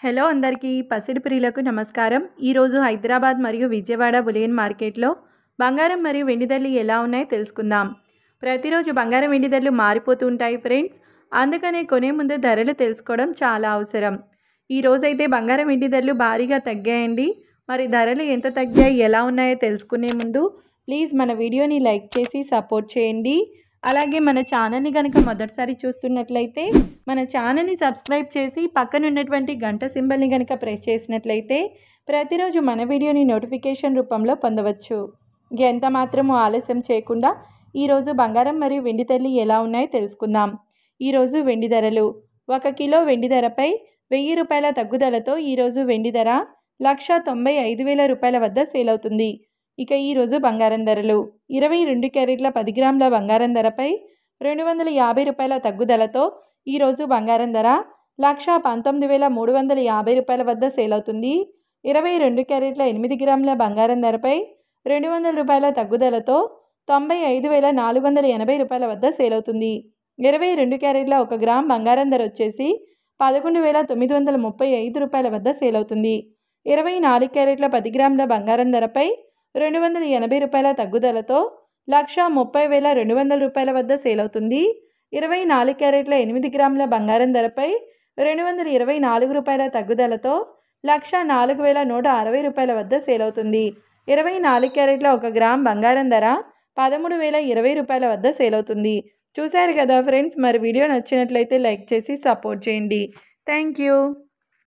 Hello అందరికీ పసిడి ప్రియులకు నమస్కారం. ఈరోజు హైదరాబాద్ మరియు విజయవాడ బులియన్ మార్కెట్లో బంగారం మరియు వెండి ధరలు ఎలా ఉన్నాయో తెలుసుకుందాం. ప్రతిరోజు బంగారం వెండి ధరలు మారిపోతూ ఉంటాయి ఫ్రెండ్స్. అందుకనే కొనే ముందు ధరలు తెలుసుకోవడం చాలా అవసరం. ఈరోజైతే బంగారం వెండి ధరలు భారీగా తగ్గాయండి. మరి ధరలు ఎంత తగ్గాయి, ఎలా ఉన్నాయో తెలుసుకునే ముందు ప్లీజ్ మన వీడియోని లైక్ చేసి సపోర్ట్ చేయండి. అలాగే మన ఛానల్ని కనుక మొదటిసారి చూస్తున్నట్లయితే మన ఛానల్ని సబ్స్క్రైబ్ చేసి పక్కన ఉన్నటువంటి గంట సింబల్ని కనుక ప్రెస్ చేసినట్లయితే ప్రతిరోజు మన వీడియోని నోటిఫికేషన్ రూపంలో పొందవచ్చు. ఎంత మాత్రము ఆలస్యం చేయకుండా ఈరోజు బంగారం మరియు వెండి ధరలు ఎలా ఉన్నాయో తెలుసుకుందాం. ఈరోజు వెండి ధరలు 1 కిలో వెండి ధరపై 1000 రూపాయల తగ్గుదలతో ఈరోజు వెండి ధర 1,95,000 రూపాయల వద్ద సేల్ అవుతుంది. ఇక ఈరోజు బంగారం ధరలు 22 క్యారెట్ల 10 గ్రాముల బంగారం ధరపై 250 రూపాయల తగ్గుదలతో ఈరోజు బంగారం ధర 1,19,350 రూపాయల వద్ద సేల్ అవుతుంది. 22 క్యారెట్ల 8 గ్రాముల బంగారం ధరపై 200 రూపాయల తగ్గుదలతో 95,480 రూపాయల వద్ద సేల్ అవుతుంది. 22 క్యారెట్ల 1 గ్రామ్ బంగారం ధర వచ్చేసి 11,935 రూపాయల వద్ద సేల్ అవుతుంది. 24 క్యారెట్ల 10 గ్రాముల బంగారం ధరపై 280 రూపాయల తగ్గుదలతో 1,30,200 రూపాయల వద్ద సేల్ అవుతుంది. 24 క్యారెట్ల 8 గ్రాముల బంగారం ధరపై 224 రూపాయల తగ్గుదలతో 1,04,160 రూపాయల వద్ద సేల్ అవుతుంది. 24 క్యారెట్ల 1 గ్రామ్ బంగారం ధర 13,020 రూపాయల వద్ద సేల్ అవుతుంది. చూశారు కదా ఫ్రెండ్స్, మరి వీడియో నచ్చినట్లయితే లైక్ చేసి సపోర్ట్ చేయండి. Thank you.